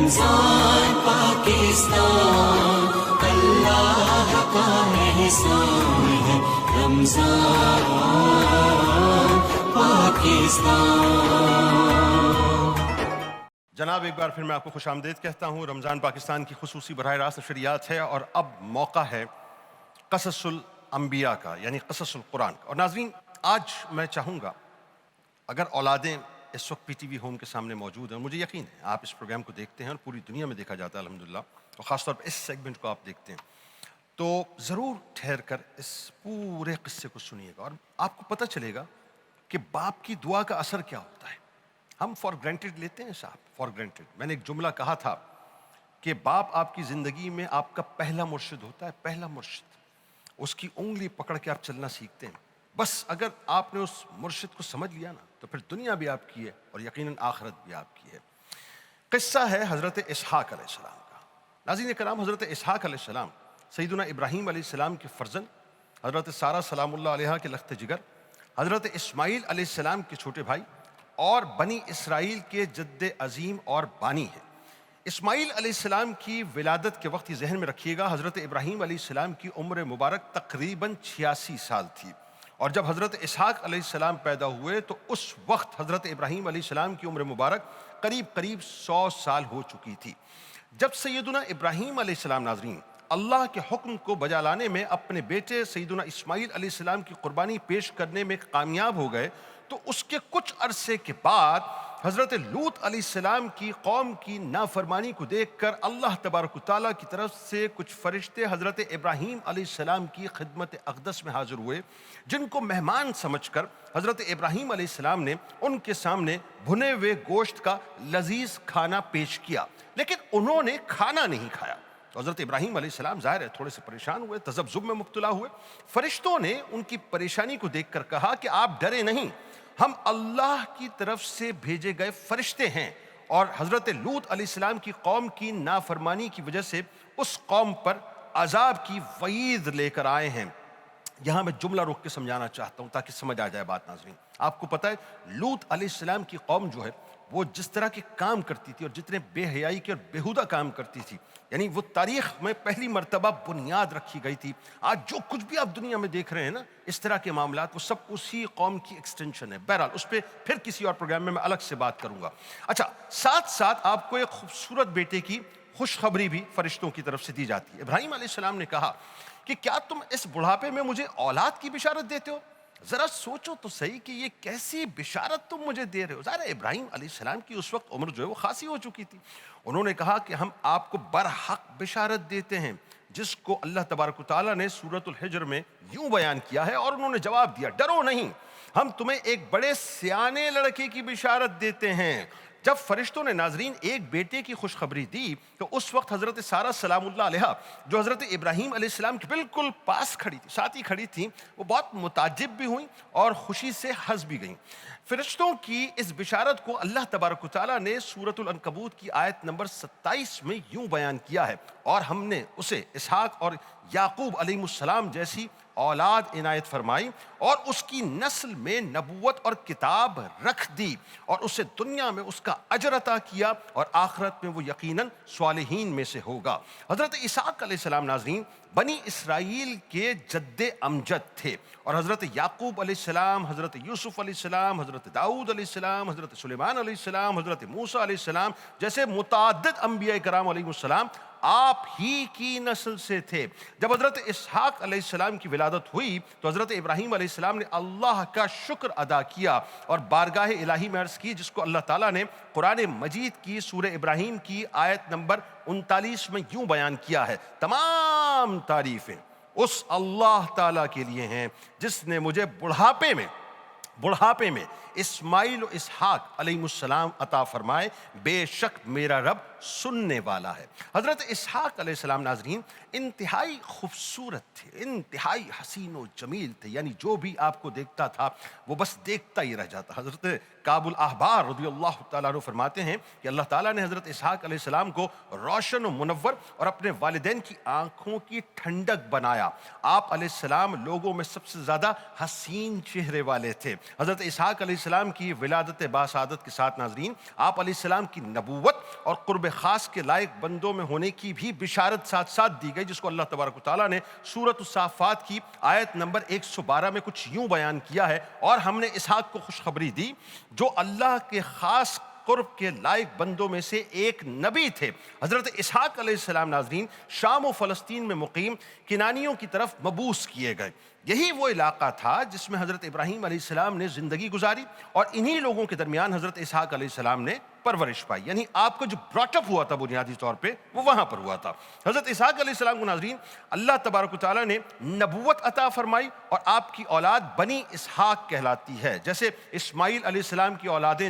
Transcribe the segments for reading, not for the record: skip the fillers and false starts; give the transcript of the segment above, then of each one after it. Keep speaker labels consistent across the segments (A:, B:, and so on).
A: رمضان پاکستان اللہ کا احسان ہے، رمضان پاکستان۔
B: جناب ایک بار پھر میں آپ کو خوش آمدید کہتا ہوں۔ رمضان پاکستان کی خصوصی براہ راست نشریات ہے اور اب موقع ہے قصص الانبیاء کا، یعنی قصص القرآن کا۔ اور ناظرین، آج میں چاہوں گا اگر اولادیں اس وقت پی ٹی وی ہوم کے سامنے موجود ہیں، مجھے یقین ہے آپ اس پروگرام کو دیکھتے ہیں اور پوری دنیا میں دیکھا جاتا ہے الحمدللہ، اور خاص طور پر اس سیگمنٹ کو آپ دیکھتے ہیں، تو ضرور ٹھہر کر اس پورے قصے کو سنیے گا اور آپ کو پتہ چلے گا کہ باپ کی دعا کا اثر کیا ہوتا ہے۔ ہم فار گرانٹیڈ لیتے ہیں صاحب، فار گرانٹیڈ۔ میں نے ایک جملہ کہا تھا کہ باپ آپ کی زندگی میں آپ کا پہلا مرشد ہوتا ہے، پہلا مرشد۔ اس کی انگلی پکڑ کے آپ چلنا سیکھتے ہیں۔ بس اگر آپ نے اس مرشد کو سمجھ لیا نا تو پھر دنیا بھی آپ کی ہے اور یقیناً آخرت بھی آپ کی ہے۔ قصہ ہے حضرت اسحاق علیہ السلام کا۔ ناظرین کرام، حضرت اسحاق علیہ السلام سیدنا ابراہیم علیہ السلام کے فرزند، حضرت سارہ سلام اللہ علیہا کے لخت جگر، حضرت اسماعیل علیہ السلام کے چھوٹے بھائی اور بنی اسرائیل کے جد عظیم اور بانی ہیں۔ اسماعیل علیہ السلام کی ولادت کے وقت یہ ذہن میں رکھیے گا، حضرت ابراہیم علیہ السلام کی عمر مبارک تقریباً 86 سال تھی، اور جب حضرت اسحاق علیہ السلام پیدا ہوئے تو اس وقت حضرت ابراہیم علیہ السلام کی عمر مبارک قریب 100 سال ہو چکی تھی۔ جب سیدنا ابراہیم علیہ السلام ناظرین اللہ کے حکم کو بجا لانے میں اپنے بیٹے سیدنا اسماعیل علیہ السلام کی قربانی پیش کرنے میں کامیاب ہو گئے تو اس کے کچھ عرصے کے بعد حضرت لوط علیہ السلام کی قوم کی نافرمانی کو دیکھ کر اللہ تبارک و تعالیٰ کی طرف سے کچھ فرشتے حضرت ابراہیم علیہ السلام کی خدمت اقدس میں حاضر ہوئے، جن کو مہمان سمجھ کر حضرت ابراہیم علیہ السلام نے ان کے سامنے بھنے ہوئے گوشت کا لذیذ کھانا پیش کیا، لیکن انہوں نے کھانا نہیں کھایا۔ تو حضرت ابراہیم علیہ السلام ظاہر ہے تھوڑے سے پریشان ہوئے، تذبذب میں مبتلا ہوئے۔ فرشتوں نے ان کی پریشانی کو دیکھ کر کہا کہ آپ ڈرے نہیں، ہم اللہ کی طرف سے بھیجے گئے فرشتے ہیں، اور حضرت لوط علیہ السلام کی قوم کی نافرمانی کی وجہ سے اس قوم پر عذاب کی وعید لے کر آئے ہیں۔ یہاں میں جملہ روک کے سمجھانا چاہتا ہوں تاکہ سمجھ آ جائے بات ناظرین۔ آپ کو پتہ ہے لوط علیہ السلام کی قوم جو ہے وہ جس طرح کے کام کرتی تھی اور جتنے بے حیائی کے اور بیہودہ کام کرتی تھی، یعنی وہ تاریخ میں پہلی مرتبہ بنیاد رکھی گئی تھی۔ آج جو کچھ بھی آپ دنیا میں دیکھ رہے ہیں نا اس طرح کے معاملات، وہ سب اسی قوم کی ایکسٹینشن ہے۔ بہرحال اس پہ پھر کسی اور پروگرام میں الگ سے بات کروں گا۔ اچھا، ساتھ ساتھ آپ کو ایک خوبصورت بیٹے کی خوشخبری بھی فرشتوں کی طرف سے دی جاتی ہے۔ ابراہیم علیہ السلام نے کہا کہ کیا تم اس بڑھاپے میں مجھے اولاد کی بشارت دیتے ہو؟ ذرا سوچو تو صحیح کہ یہ کیسی بشارت تم مجھے دے رہے ہو۔ ظاہر ابراہیم علیہ السلام کی اس وقت عمر جو ہے وہ خاصی ہو چکی تھی۔ انہوں نے کہا کہ ہم آپ کو برحق بشارت دیتے ہیں، جس کو اللہ تبارک و تعالیٰ نے سورۃ الحجر میں یوں بیان کیا ہے، اور انہوں نے جواب دیا، ڈرو نہیں، ہم تمہیں ایک بڑے سیانے لڑکے کی بشارت دیتے ہیں۔ جب فرشتوں نے ناظرین ایک بیٹے کی خوشخبری دی تو اس وقت حضرت سارہ سلام اللہ علیہا، جو حضرت ابراہیم علیہ السلام کے بالکل پاس کھڑی تھی، ساتھ ہی کھڑی تھیں، وہ بہت متعجب بھی ہوئیں اور خوشی سے ہنس بھی گئیں۔ فرشتوں کی اس بشارت کو اللہ تبارک و تعالیٰ نے سورۃ العنکبوت کی آیت نمبر 27 میں یوں بیان کیا ہے، اور ہم نے اسے اسحاق اور یعقوب علیہ السلام جیسی اولاد عنایت فرمائی، اور اس کی نسل میں نبوت اور کتاب رکھ دی، اور اسے دنیا میں اس کا اجر عطا کیا، اور آخرت میں وہ یقیناً صالحین میں سے ہوگا۔ حضرت اسحاق علیہ السلام ناظرین بنی اسرائیل کے جد امجد تھے، اور حضرت یعقوب علیہ السلام، حضرت یوسف علیہ السلام، حضرت داؤد علیہ السلام، حضرت سلیمان علیہ السلام، حضرت موسیٰ علیہ السلام جیسے متعدد انبیاء کرام علیہ السلام آپ ہی کی نسل سے تھے۔ جب حضرت اسحاق علیہ السلام کی ولادت ہوئی تو حضرت ابراہیم علیہ السلام نے اللہ کا شکر ادا کیا اور بارگاہ الہی میں عرض کی، جس کو اللہ تعالیٰ نے قرآن مجید کی سورہ ابراہیم کی آیت نمبر 39 میں یوں بیان کیا ہے، تمام تعریفیں اس اللہ تعالیٰ کے لیے ہیں جس نے مجھے بڑھاپے میں اسماعیل و اسحاق علیہ السلام عطا فرمائے، بے شک میرا رب سننے والا ہے۔ حضرت اسحاق علیہ السلام ناظرین انتہائی خوبصورت تھے، انتہائی حسین و جمیل تھے، یعنی جو بھی آپ کو دیکھتا تھا وہ بس دیکھتا ہی رہ جاتا۔ حضرت کعب الاحبار رضی اللہ تعالیٰ عنہ فرماتے ہیں کہ اللہ تعالیٰ نے حضرت اسحاق علیہ السلام کو روشن و منور اور اپنے والدین کی آنکھوں کی ٹھنڈک بنایا۔ آپ علیہ السلام لوگوں میں سب سے زیادہ حسین چہرے والے تھے، حضرت اسحاق علیہ السلام کی ولادت باسعادت کے ساتھ ناظرین آپ علیہ السلام کی نبوت اور قرب خاص کے لائق بندوں میں ہونے کی بھی بشارت ساتھ ساتھ دی گئی، جس کو اللہ تبارک و تعالیٰ نے سورۃ الصافات کی آیت نمبر 112 میں کچھ یوں بیان کیا ہے، اور ہم نے اسحاق کو خوشخبری دی جو اللہ کے خاص قرب کے لائق بندوں میں سے ایک نبی تھے۔ حضرت اسحاق علیہ السلام ناظرین شام و فلسطین میں مقیم کنانیوں کی طرف مبعوث کیے گئے۔ یہی وہ علاقہ تھا جس میں حضرت ابراہیم علیہ السلام نے زندگی گزاری، اور انہی لوگوں کے درمیان حضرت اسحاق علیہ السلام نے پرورش پائی، یعنی آپ کو جو براٹ اپ ہوا تھا بنیادی طور پہ وہ وہاں پر ہوا تھا۔ حضرت اسحاق علیہ السلام کو ناظرین اللہ تبارک و تعالیٰ نے نبوت عطا فرمائی، اور آپ کی اولاد بنی اسحاق کہلاتی ہے۔ جیسے اسماعیل علیہ السلام کی اولاد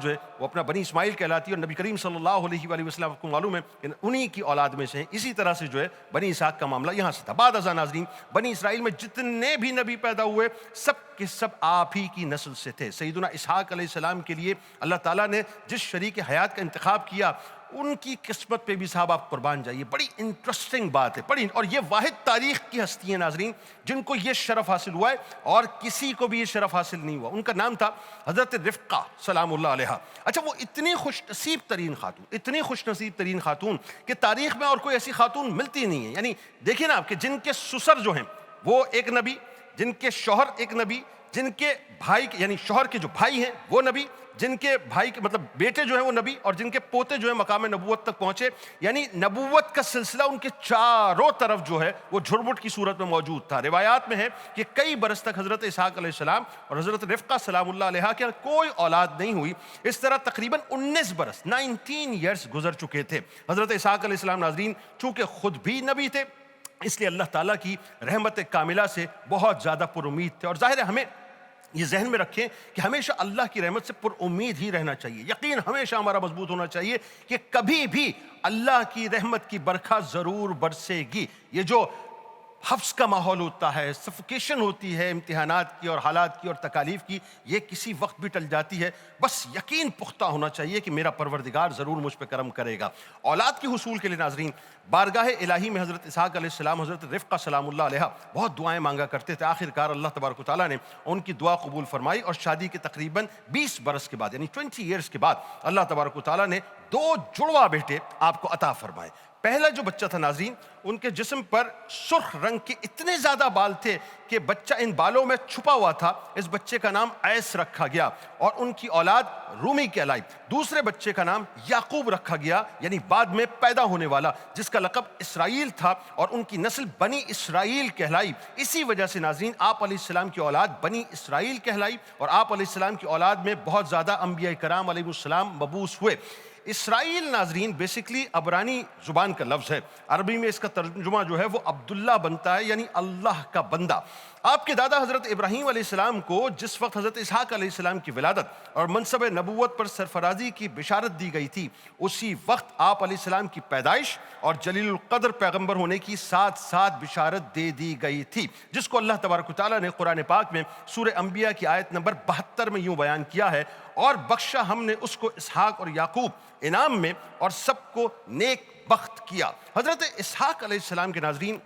B: جو ہے وہ اپنا بنی اسماعیل کہلاتی ہے، اور نبی کریم صلی اللہ علیہ وآلہ وسلم کو معلوم ہے کہ انہی کی اولاد میں سے ہیں۔ اسی طرح سے جو ہے بنی اسحاق کا معاملہ یہاں سے تھا۔ بعد ازاں ناظرین بنی اسرائیل میں جتنے بھی نبی پیدا ہوئے سب کے سب آپ ہی کی نسل سے تھے۔ سیدنا اسحاق علیہ السلام کے لیے اللہ تعالیٰ نے جس شریک حیات کا انتخاب کیا ان کی قسمت پہ بھی صاحب آپ قربان جائیے۔ بڑی انٹرسٹنگ بات ہے، بڑی، اور یہ واحد تاریخ کی ہستی ہیں ناظرین جن کو یہ شرف حاصل ہوا ہے، اور کسی کو بھی یہ شرف حاصل نہیں ہوا۔ ان کا نام تھا حضرت رفقہ سلام اللہ علیہا۔ اچھا، وہ اتنی خوش نصیب ترین خاتون کہ تاریخ میں اور کوئی ایسی خاتون ملتی نہیں ہے۔ یعنی دیکھیں نا آپ کہ جن کے سسر جو ہیں وہ ایک نبی، جن کے شوہر ایک نبی، جن کے بھائی یعنی شوہر کے جو بھائی ہیں وہ نبی، جن کے بھائی کے مطلب بیٹے جو ہیں وہ نبی، اور جن کے پوتے جو ہیں مقام نبوت تک پہنچے، یعنی نبوت کا سلسلہ ان کے چاروں طرف جو ہے وہ جھرمٹ کی صورت میں موجود تھا۔ روایات میں ہے کہ کئی برس تک حضرت اسحاق علیہ السلام اور حضرت رفقہ سلام اللہ علیہا کے کوئی اولاد نہیں ہوئی۔ اس طرح تقریباً 19 برس 19 ایئرس گزر چکے تھے۔ حضرت اسحاق علیہ السلام ناظرین چونکہ خود بھی نبی تھے، اس لیے اللہ تعالیٰ کی رحمت کاملہ سے بہت زیادہ پر امید تھے۔ اور ظاہر ہے ہمیں یہ ذہن میں رکھیں کہ ہمیشہ اللہ کی رحمت سے پر امید ہی رہنا چاہیے۔ یقین ہمیشہ ہمارا مضبوط ہونا چاہیے کہ کبھی بھی اللہ کی رحمت کی برکھا ضرور برسے گی۔ یہ جو حفظ کا ماحول ہوتا ہے، سفوکیشن ہوتی ہے امتحانات کی اور حالات کی اور تکالیف کی، یہ کسی وقت بھی ٹل جاتی ہے۔ بس یقین پختہ ہونا چاہیے کہ میرا پروردگار ضرور مجھ پہ کرم کرے گا۔ اولاد کے حصول کے لیے ناظرین بارگاہ الہی میں حضرت اسحاق علیہ السلام حضرت رفقہ سلام اللہ علیہا بہت دعائیں مانگا کرتے تھے۔ آخر کار اللہ تبارک و تعالیٰ نے ان کی دعا قبول فرمائی، اور شادی کے تقریباً 20 برس کے بعد یعنی 20 ایئرس کے بعد اللہ تبارک و تعالیٰ نے 2 جڑواں بیٹے آپ کو عطا فرمائے۔ پہلا جو بچہ تھا ناظرین ان کے جسم پر سرخ رنگ کے اتنے زیادہ بال تھے کہ بچہ ان بالوں میں چھپا ہوا تھا۔ اس بچے کا نام عیس رکھا گیا، اور ان کی اولاد رومی کہلائی۔ دوسرے بچے کا نام یعقوب رکھا گیا، یعنی بعد میں پیدا ہونے والا، جس کا لقب اسرائیل تھا، اور ان کی نسل بنی اسرائیل کہلائی۔ اسی وجہ سے ناظرین آپ علیہ السلام کی اولاد بنی اسرائیل کہلائی، اور آپ علیہ السلام کی اولاد میں بہت زیادہ انبیاء کرام علیہ السلام مبعوث ہوئے۔ اسرائیل ناظرین بیسکلی عبرانی زبان کا لفظ ہے، عربی میں اس کا ترجمہ جو ہے وہ عبداللہ بنتا ہے، یعنی اللہ کا بندہ۔ آپ کے دادا حضرت ابراہیم علیہ السلام کو جس وقت حضرت اسحاق علیہ السلام کی ولادت اور منصب نبوت پر سرفرازی کی بشارت دی گئی تھی، اسی وقت آپ علیہ السلام کی پیدائش اور جلیل القدر پیغمبر ہونے کی ساتھ ساتھ بشارت دے دی گئی تھی، جس کو اللہ تبارک و تعالیٰ نے قرآن پاک میں سورہ انبیاء کی آیت نمبر 72 میں یوں بیان کیا ہے، اور بخشا ہم نے اس کو اسحاق اور یعقوب انعام میں، اور سب کو نیک بخت کیا۔ حضرت اسحاق علیہ السلام کے ناظرین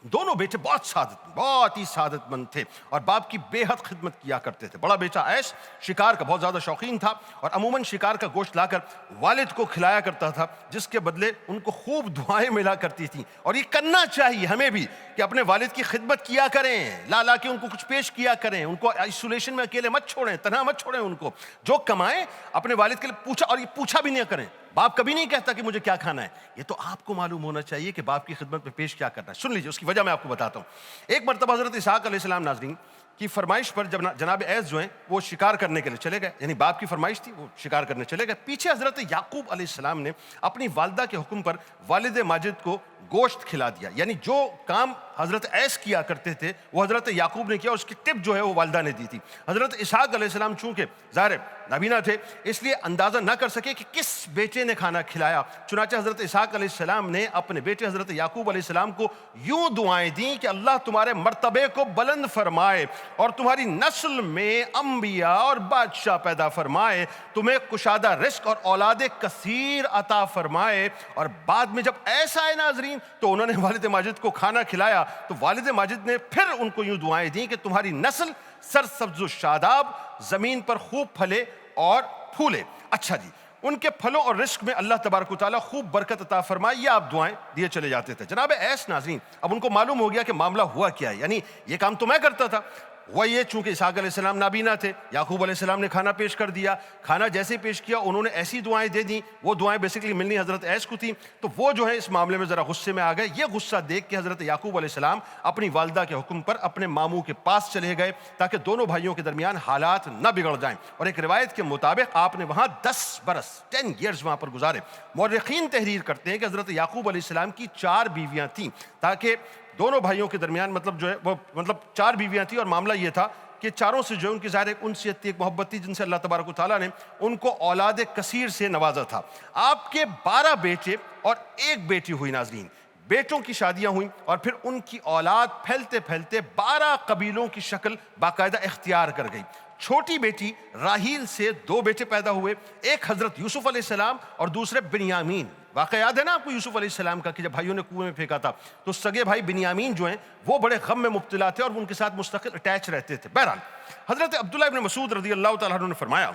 B: دونوں بیٹے بہت ہی سعادت مند تھے، اور باپ کی بے حد خدمت کیا کرتے تھے۔ بڑا بیٹا عیس شکار کا بہت زیادہ شوقین تھا، اور عموماً شکار کا گوشت لا کر والد کو کھلایا کرتا تھا، جس کے بدلے ان کو خوب دعائیں ملا کرتی تھیں۔ اور یہ کرنا چاہیے ہمیں بھی کہ اپنے والد کی خدمت کیا کریں، لا کے ان کو کچھ پیش کیا کریں، ان کو آئسولیشن میں اکیلے مت چھوڑیں، تنہا مت چھوڑیں، ان کو جو کمائیں اپنے والد کے لیے اور یہ پوچھا بھی نہیں کریں۔ باپ کبھی نہیں کہتا کہ مجھے کیا کھانا ہے، یہ تو آپ کو معلوم ہونا چاہیے کہ باپ کی خدمت میں پیش کیا کرنا ہے۔ سن لیجیے، اس کی وجہ میں آپ کو بتاتا ہوں۔ ایک مرتبہ حضرت اسحاق علیہ السلام ناظرین کی فرمائش پر جب جناب عیس جو ہیں وہ شکار کرنے کے لیے چلے گئے، یعنی باپ کی فرمائش تھی، وہ شکار کرنے چلے گئے۔ پیچھے حضرت یعقوب علیہ السلام نے اپنی والدہ کے حکم پر والد ماجد کو گوشت کھلا دیا، یعنی جو کام حضرت عیس کیا کرتے تھے وہ حضرت یعقوب نے کیا، اس کی ٹپ جو ہے وہ والدہ نے دی تھی۔ حضرت اسحاق علیہ السلام چونکہ ظاہر نابینا تھے، اس لیے اندازہ نہ کر سکے کہ کس بیٹے نے کھانا کھلایا، چنانچہ حضرت اسحاق علیہ السلام نے اپنے بیٹے حضرت یعقوب علیہ السلام کو یوں دعائیں دیں کہ اللہ تمہارے مرتبے کو بلند فرمائے اور تمہاری نسل میں انبیاء اور بادشاہ پیدا فرمائے، تمہیں کشادہ رزق اور اولاد کثیر عطا فرمائے۔ اور بعد میں جب ایسا ہے ناظرین تو انہوں نے والد ماجد کو کھانا کھلایا، تو والد ماجد نے پھر ان کو یوں دعائیں دیں کہ تمہاری نسل سرسبز و شاداب، زمین پر خوب پھلے اور پھولے. اچھا جی، ان کے پھلوں اور رزق میں اللہ تبارک و تعالیٰ خوب برکت عطا فرمائے، یہ آپ دعائیں دیے چلے جاتے تھے. جناب ایس ناظرین، اب ان کو معلوم ہو گیا کہ معاملہ ہوا کیا ہے، یعنی یہ کام تو میں کرتا تھا. وہ یہ چونکہ اسحاق علیہ السلام نابینا تھے، یعقوب علیہ السلام نے کھانا پیش کر دیا، کھانا جیسے پیش کیا انہوں نے ایسی دعائیں دے دیں، وہ دعائیں بیسیکلی ملنی حضرت ایس کو تھیں. تو وہ جو ہے اس معاملے میں ذرا غصے میں آ گئے. یہ غصہ دیکھ کے حضرت یعقوب علیہ السلام اپنی والدہ کے حکم پر اپنے ماموں کے پاس چلے گئے تاکہ دونوں بھائیوں کے درمیان حالات نہ بگڑ جائیں. اور ایک روایت کے مطابق آپ نے وہاں 10 برس 10 ایئرز وہاں پر گزارے. مورخین تحریر کرتے ہیں کہ حضرت یعقوب علیہ السلام کی 4 بیویاں تھیں، تاکہ دونوں بھائیوں کے درمیان مطلب جو ہے وہ 4 بیویاں تھیں، اور معاملہ یہ تھا کہ چاروں سے جو ان کی ظاہر ایک انسیت تھی، ایک محبت تھی، جن سے اللہ تبارک و تعالیٰ نے ان کو اولاد کثیر سے نوازا تھا. آپ کے 12 بیٹے اور 1 بیٹی ہوئی. ناظرین، بیٹوں کی شادیاں ہوئیں اور پھر ان کی اولاد پھیلتے پھیلتے 12 قبیلوں کی شکل باقاعدہ اختیار کر گئی. چھوٹی بیٹی راہیل سے 2 بیٹے پیدا ہوئے، ایک حضرت یوسف علیہ السلام اور دوسرے بنیامین. واقعہ یاد ہے نا آپ کو یوسف علیہ السلام کا کہ جب بھائیوں نے کنویں میں پھینکا تھا تو سگے بھائی بنیامین جو ہیں وہ بڑے غم میں مبتلا تھے اور وہ ان کے ساتھ مستقل اٹیچ رہتے تھے. بہرحال حضرت عبداللہ ابن مسعود رضی اللہ تعالیٰ عنہ نے فرمایا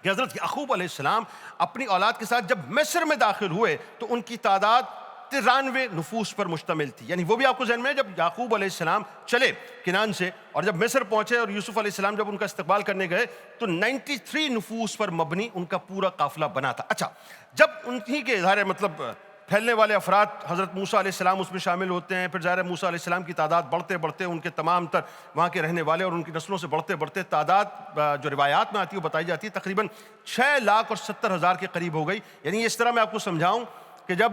B: کہ حضرت یعقوب علیہ السلام اپنی اولاد کے ساتھ جب مصر میں داخل ہوئے تو ان کی تعداد 93 نفوس پر مشتمل تھی. یعنی وہ بھی آپ کو ذہن میں ہے، جب یعقوب علیہ السلام چلے کنعان سے اور جب مصر پہنچے اور یوسف علیہ السلام جب ان کا استقبال کرنے گئے تو 93 نفوس پر مبنی ان کا پورا قافلہ بنا تھا. اچھا، جب انہی کے ظاہر مطلب پھیلنے والے افراد حضرت موسیٰ علیہ السلام اس میں شامل ہوتے ہیں، پھر ظاہر موسیٰ علیہ السلام کی تعداد بڑھتے بڑھتے ان کے تمام تر وہاں کے رہنے والے اور ان کی نسلوں سے بڑھتے بڑھتے تعداد جو روایات میں آتی ہے وہ بتائی جاتی ہے تقریباً 6,70,000 کے قریب ہو گئی. یعنی اس طرح میں آپ کو سمجھاؤں کہ جب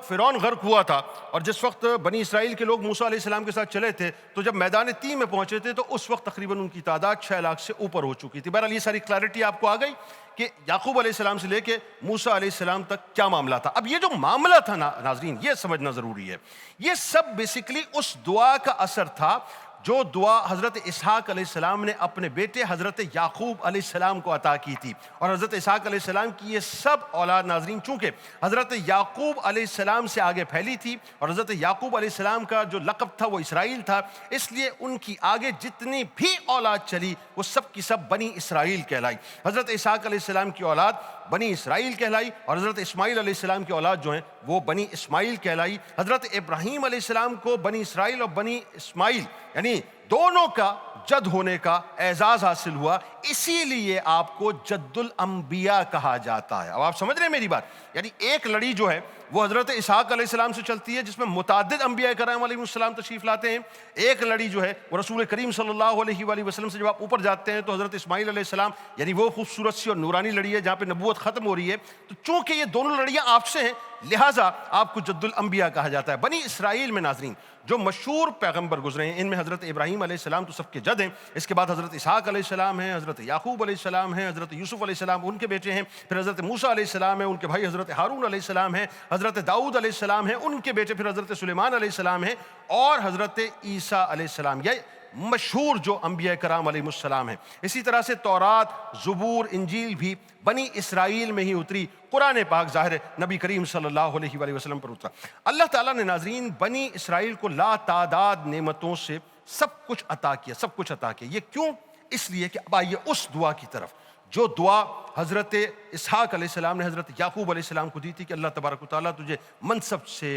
B: فرعون غرق ہوا تھا اور جس وقت بنی اسرائیل کے لوگ موسیٰ علیہ السلام کے ساتھ چلے تھے تو جب میدان تیہ میں پہنچے تھے تو اس وقت تقریباً ان کی تعداد 6 لاکھ سے اوپر ہو چکی تھی. بہرحال یہ ساری کلیئرٹی آپ کو آ گئی کہ یعقوب علیہ السلام سے لے کے موسیٰ علیہ السلام تک کیا معاملہ تھا. اب یہ جو معاملہ تھا ناظرین، یہ سمجھنا ضروری ہے. یہ سب بیسیکلی اس دعا کا اثر تھا جو دعا حضرت اسحاق علیہ السلام نے اپنے بیٹے حضرت یعقوب علیہ السلام کو عطا کی تھی. اور حضرت اسحاق علیہ السلام کی یہ سب اولاد ناظرین چونکہ حضرت یعقوب علیہ السلام سے آگے پھیلی تھی اور حضرت یعقوب علیہ السلام کا جو لقب تھا وہ اسرائیل تھا، اس لیے ان کی آگے جتنی بھی اولاد چلی وہ سب کی سب بنی اسرائیل کہلائی. حضرت اسحاق علیہ السلام کی اولاد بنی اسرائیل کہلائی اور حضرت اسماعیل علیہ السلام کی اولاد جو ہیں وہ بنی اسماعیل کہلائی. حضرت ابراہیم علیہ السلام کو بنی اسرائیل اور بنی اسماعیل یعنی دونوں کا جد ہونے کا اعزاز حاصل ہوا، اسی لیے آپ کو جد الانبیاء کہا جاتا ہے. اب آپ سمجھ رہے ہیں میری بات؟ یعنی ایک لڑی جو ہے وہ حضرت اسحاق علیہ السلام سے چلتی ہے جس میں متعدد انبیاء کرام علیہ السلام تشریف لاتے ہیں. ایک لڑی جو ہے وہ رسول کریم صلی اللہ علیہ وآلہ وسلم سے جب آپ اوپر جاتے ہیں تو حضرت اسماعیل علیہ السلام یعنی وہ خوبصورت سی اور نورانی لڑی ہے جہاں پہ نبوت ختم ہو رہی ہے. تو چونکہ یہ دونوں لڑیاں آپ سے ہیں لہٰذا آپ کو جد الانبیاء کہا جاتا ہے. بنی اسرائیل میں ناظرین جو مشہور پیغمبر گزرے ہیں ان میں حضرت ابراہیم علیہ السلام تو سب کے جد ہیں، اس کے بعد حضرت اسحاق علیہ السلام ہیں، حضرت یعقوب علیہ السلام ہیں، حضرت یوسف علیہ السلام ان کے بیٹے ہیں، پھر حضرت موسیٰ علیہ السلام ہیں، ان کے بھائی حضرت ہارون علیہ السلام ہیں، حضرت داؤد علیہ السلام ہیں، ان کے بیٹے پھر حضرت سلیمان علیہ السلام ہیں، اور حضرت عیسیٰ علیہ السلام. یہ مشہور جو انبیاء کرام علیہ السلام ہیں. اسی طرح سے تورات، زبور، انجیل بھی بنی اسرائیل میں ہی اتری. قرآن پاک ظاہر نبی کریم صلی اللہ علیہ وآلہ وسلم پر اترا. اللہ تعالیٰ نے ناظرین بنی اسرائیل کو لا تعداد نعمتوں سے سب کچھ عطا کیا، سب کچھ عطا کیا. یہ کیوں؟ اس لیے کہ اب آئیے اس دعا کی طرف جو دعا حضرت اسحاق علیہ السلام نے حضرت یعقوب علیہ السلام کو دی تھی کہ اللہ تبارک و تعالیٰ تجھے منصب سے،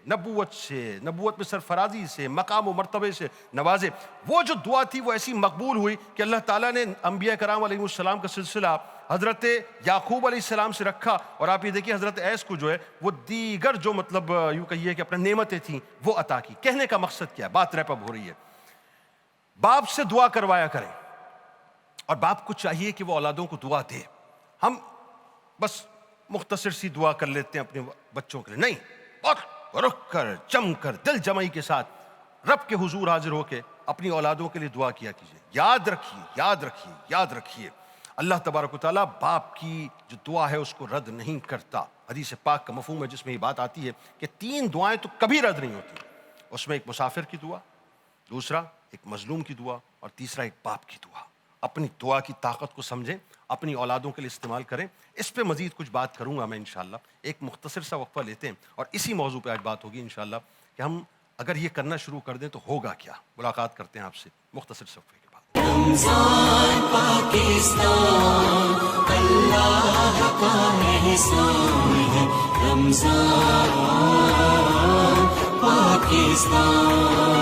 B: نبوت میں سرفرازی سے، مقام و مرتبے سے نوازے. وہ جو دعا تھی وہ ایسی مقبول ہوئی کہ اللہ تعالیٰ نے انبیاء کرام علیہ السلام کا سلسلہ حضرت یعقوب علیہ السلام سے رکھا. اور آپ یہ دیکھیے حضرت ایس کو جو ہے وہ دیگر جو مطلب یوں کہیے کہ اپنے نعمتیں تھیں وہ عطا کی. کہنے کا مقصد کیا ہے؟ بات ریپ اپ ہو رہی ہے. باپ سے دعا کروایا کریں اور باپ کو چاہیے کہ وہ اولادوں کو دعا دے. ہم بس مختصر سی دعا کر لیتے ہیں اپنے بچوں کے لیے، نہیں، بہت رک کر جم کر دل جمعی کے ساتھ رب کے حضور حاضر ہو کے اپنی اولادوں کے لیے دعا کیا کیجیے. یاد رکھیے اللہ تبارک و تعالیٰ باپ کی جو دعا ہے اس کو رد نہیں کرتا. حدیث پاک کا مفہوم ہے جس میں یہ بات آتی ہے کہ 3 دعائیں تو کبھی رد نہیں ہوتی. اس میں ایک مسافر کی دعا، دوسرا ایک مظلوم کی دعا، اور تیسرا ایک باپ کی دعا. اپنی دعا کی طاقت کو سمجھیں، اپنی اولادوں کے لیے استعمال کریں. اس پہ مزید کچھ بات کروں گا میں انشاءاللہ. ایک مختصر سا وقفہ لیتے ہیں اور اسی موضوع پہ آج بات ہوگی انشاءاللہ کہ ہم اگر یہ کرنا شروع کر دیں تو ہوگا کیا. ملاقات کرتے ہیں آپ سے مختصر سے وقفے کے بعد.
A: رمضان پاکستان اللہ کا احسان ہے، رمضان پاکستان